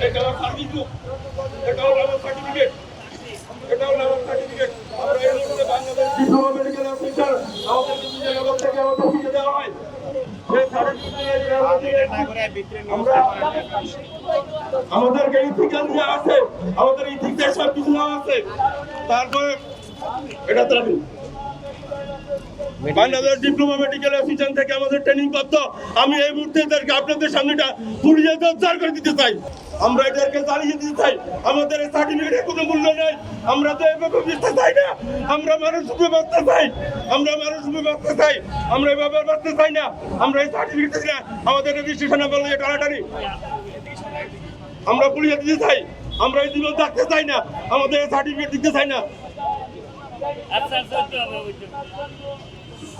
এটা আমার service book, এটা হলো আমার সার্টিফিকেট, এটা হলো আমার সার্টিফিকেট। আমরা এই মুহূর্তে বাংলাদেশ ডিপ্লোমা মেডিকেল অফিসার আমাদের নিজের জগৎ থেকে আমাদের ফিরে দেওয়া হয়। আমাদেরকে ইথিক্যাল দেওয়া আছে, আমাদের ইথিক্সের সব কিছু দেওয়া আছে। তারপরে এটা দাবি বাংলাদেশ ডিপ্লোমা মেডিকেল অফিসার থেকে আমাদের ট্রেনিং প্রাপ্ত। আমি এই মুহূর্তে এদেরকে আপনাদের সামনেটা পুলিশে উদ্ধার করে দিতে চাই। আমরা এদেরকে জ্বালিয়ে দিতে চাই। আমাদের এই সার্টিফিকেটের কোনো মূল্য নেই। আমরা তো এভাবে বাঁচতে চাই না, আমরা মানুষ রূপে বাঁচতে চাই, আমরা মানুষ রূপে বাঁচতে চাই, আমরা এভাবে বাঁচতে চাই না। আমরা এই সার্টিফিকেট থেকে আমাদের রেজিস্ট্রেশনে বলে টানাটানি আমরা পুলিশে দিতে চাই। আমরা এই জীবন থাকতে চাই না, আমাদের এই সার্টিফিকেট দিতে চাই না।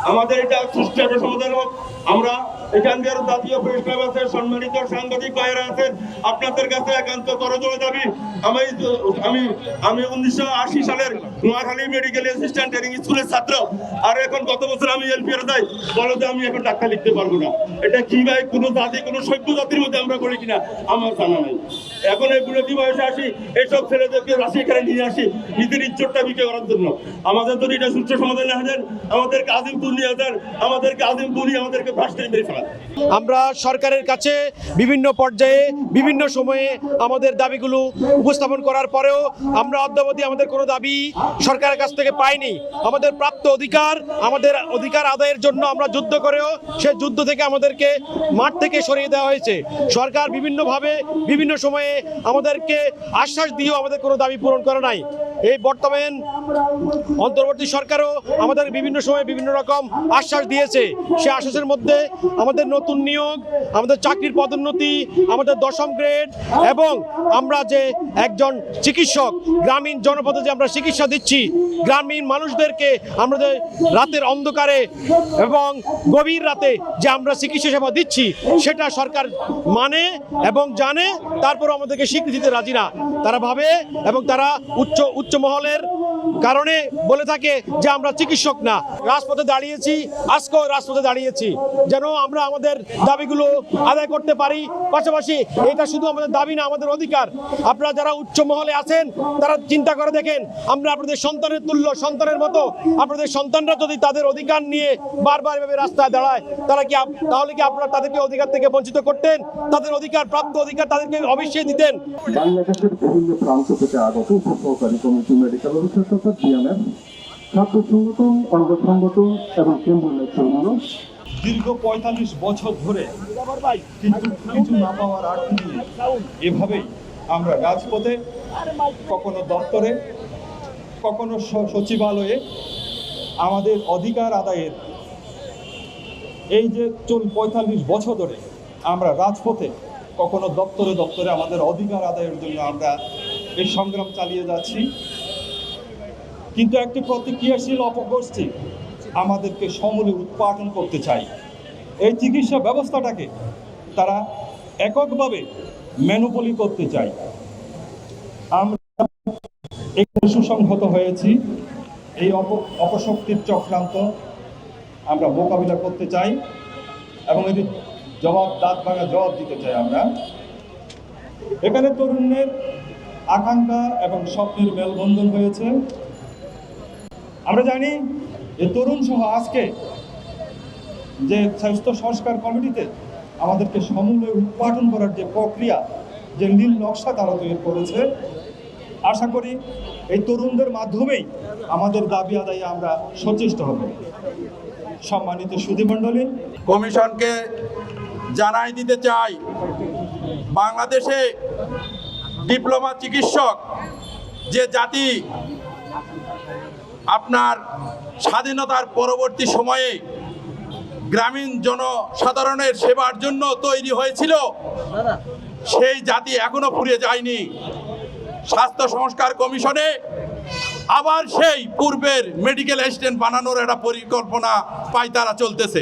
আমাদের এটা সুষ্ঠু একটা সমাধান হোক। আমরা এখানকার জাতীয় প্রেস ক্লাব আছে, সম্মানিত সাংবাদিক ভাইয়েরা আছেন, আপনাদের কাছে একান্ত করজোড়ে দাবি। আমি 1980 সালের নোয়াখালী মেডিকেল অ্যাসিস্ট্যান্ট ট্রেনিং স্কুলের ছাত্র, আর এখন গত বছর আমি এলপিআর যাই, বলো যে আমি এখন ডাক্তার লিখতে পারবো না। এটা কি ভাই, কোনো জাতি, কোনো সভ্য জাতির মধ্যে আমরা করি কিনা আমার জানা নাই। এখন এই বিরোধী বয়সে আসি, এসব ছেলেদেরকে রাশি এখানে নিয়ে আসি নিজের ইজ্জতটা বিক্রি করার জন্য। আমাদের যদি এটা সুষ্ঠু সমাধান না হয়, আমাদেরকে আজিমপুর নিয়ে যান, আমাদেরকে আজিমপুর নিয়ে আমাদেরকে ভাস্কর মেরে ফেলান। আমরা সরকারের কাছে বিভিন্ন পর্যায়ে বিভিন্ন সময়ে আমাদের দাবিগুলো উপস্থাপন করার পরেও আমরা অদ্যাবধি আমাদের কোনো দাবি সরকারের কাছ থেকে পাইনি। আমাদের প্রাপ্ত অধিকার, আমাদের অধিকার আদায়ের জন্য আমরা যুদ্ধ করেও সেই যুদ্ধ থেকে আমাদেরকে মাঠ থেকে সরিয়ে দেওয়া হয়েছে। সরকার বিভিন্নভাবে বিভিন্ন সময়ে আমাদেরকে আশ্বাস দিয়েও আমাদের কোনো দাবি পূরণ করে নাই। এই বর্তমান অন্তর্বর্তী সরকারও আমাদের বিভিন্ন সময় বিভিন্ন রকম আশ্বাস দিয়েছে। সে আশ্বাসের মধ্যে আমাদের নতুন নিয়োগ, আমাদের চাকরির পদোন্নতি, আমাদের 10ম গ্রেড, এবং আমরা যে একজন চিকিৎসক গ্রামীণ জনপদে যে আমরা চিকিৎসা দিচ্ছি, গ্রামীণ মানুষদেরকে আমরা যে রাতের অন্ধকারে এবং গভীর রাতে যে আমরা চিকিৎসা সেবা দিচ্ছি, সেটা সরকার মানে এবং জানে, তারপর আমাদেরকে স্বীকৃতি দিতে রাজি না। তারা ভাবে এবং তারা উচ্চ মহলের কারণে বলে থাকে যে আমরা চিকিৎসক না। রাজপথে দাঁড়িয়েছি, আজকেও রাজপথে দাঁড়িয়েছি যেন আমরা আমাদের দাবিগুলো আদায় করতে পারি। পাশাপাশি এটা শুধু আমাদের দাবি না, আমাদের অধিকার। আপনারা যারা উচ্চ মহলে আছেন তারা চিন্তা করে দেখেন, আমরা আপনাদের সন্তানের তুল্য, সন্তানের মতো। আপনাদের সন্তানরা যদি তাদের অধিকার নিয়ে বারবার এভাবে রাস্তায় দাঁড়ায়, তাহলে কি আপনারা তাদেরকে অধিকার থেকে বঞ্চিত করতেন? তাদের অধিকার, প্রাপ্ত অধিকার তাদেরকে অবশ্যই দিতেন। বাংলাদেশের বিভিন্ন প্রান্ত থেকে আগত উপসহকারী কমিটি মেডিকেল অফিসার তথা বিএমএফ, ছাত্র সংগঠন, অঙ্গ সংগঠন এবং কেন্দ্রীয় সংগঠন দীর্ঘ 45 বছর ধরে কিন্তু কিছু না পাওয়ার আর্থ নিয়ে এভাবেই আমরা রাজপথে, কখনো দপ্তরে, কখনো সচিবালয়ে আমাদের অধিকার আদায়ের এই যে 45 বছর ধরে আমরা রাজপথে, কখনো দপ্তরে দপ্তরে আমাদের অধিকার আদায়ের জন্য আমরা এই সংগ্রাম চালিয়ে যাচ্ছি। কিন্তু একটি প্রতিক্রিয়াশীল অপগোষ্ঠী আমাদেরকে সমূলে উৎপাদন করতে চায়। এই চিকিৎসা ব্যবস্থাটাকে তারা এককভাবে ম্যানুপলি করতে চায়। আমরা একটু সুসংহত হয়েছি। এই অপশক্তির চক্রান্ত আমরা মোকাবিলা করতে চাই এবং এটি দাঁত ভাঙা জবাব দিতে চাই। আমরা এখানে তরুণের আকাঙ্ক্ষা এবং স্বপ্নের মেলবন্ধন হয়েছে। আমরা জানি এই তরুণ সহ আজকে যে স্বাস্থ্য সংস্কার কমিটিতে আমাদেরকে সমূলে উৎপাদন করার যে প্রক্রিয়া, যে নীল নকশা তারা তৈরি করেছে, আশা করি এই তরুণদের মাধ্যমেই আমাদের দাবি আদায়ে আমরা সচেষ্ট হব। সম্মানিত সুধীমণ্ডলী, কমিশনকে জানাই দিতে চাই, বাংলাদেশে ডিপ্লোমা চিকিৎসক যে জাতি আপনার স্বাধীনতার পরবর্তী সময়ে গ্রামীণ জনসাধারণের সেবার জন্য তৈরি হয়েছিল, সেই জাতি এখনো ফুরিয়ে যায়নি। স্বাস্থ্য সংস্কার কমিশনে আবার সেই পূর্বের মেডিকেল অ্যাসিস্ট্যান্ট বানানোর একটা পরিকল্পনা পায়তারা চলতেছে।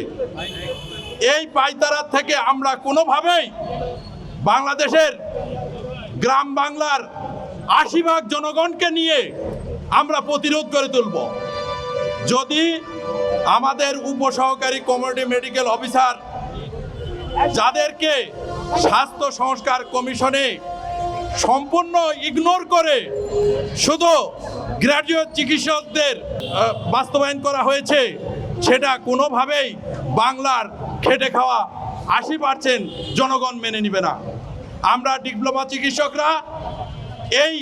এই পায়তারা থেকে আমরা কোনোভাবেই বাংলাদেশের গ্রাম বাংলার ৮০% জনগণকে নিয়ে আমরা প্রতিরোধ করে তুলব। যদি আমাদের উপসহকারী কমিউনিটি মেডিকেল অফিসার যাদেরকে স্বাস্থ্য সংস্কার কমিশনে সম্পূর্ণ ইগনোর করে শুধু গ্র্যাজুয়েট চিকিৎসকদের বাস্তবায়ন করা হয়েছে, সেটা কোনোভাবেই বাংলার খেটে খাওয়া 80% জনগণ মেনে নেবে না। আমরা ডিপ্লোমা চিকিৎসকরা এই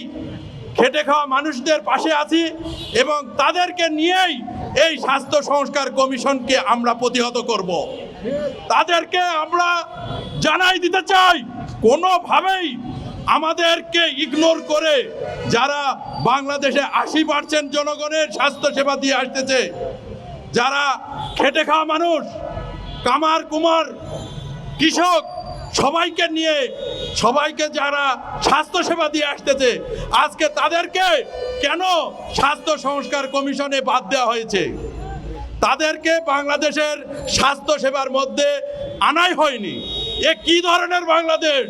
খেটে খাওয়া মানুষদের পাশে আছি এবং তাদেরকে নিয়েই এই স্বাস্থ্য সংস্কার কমিশনকে আমরা প্রতিহত করব। তাদেরকে আমরা জানাই দিতে চাই, কোনোভাবেই আমাদেরকে ইগনোর করে যারা বাংলাদেশে 80% জনগণের স্বাস্থ্য সেবা দিয়ে আসতেছে, যারা খেটে খাওয়া মানুষ, কামার কুমার, কৃষক, সবাইকে নিয়ে সবাইকে যারা স্বাস্থ্য সেবা দিয়ে আসতেছে, আজকে তাদেরকে কেন স্বাস্থ্য সংস্কার কমিশনে বাদ দেওয়া হয়েছে? তাদেরকে বাংলাদেশের স্বাস্থ্য সেবার মধ্যে আনাই হয়নি। এ কি ধরনের বাংলাদেশ?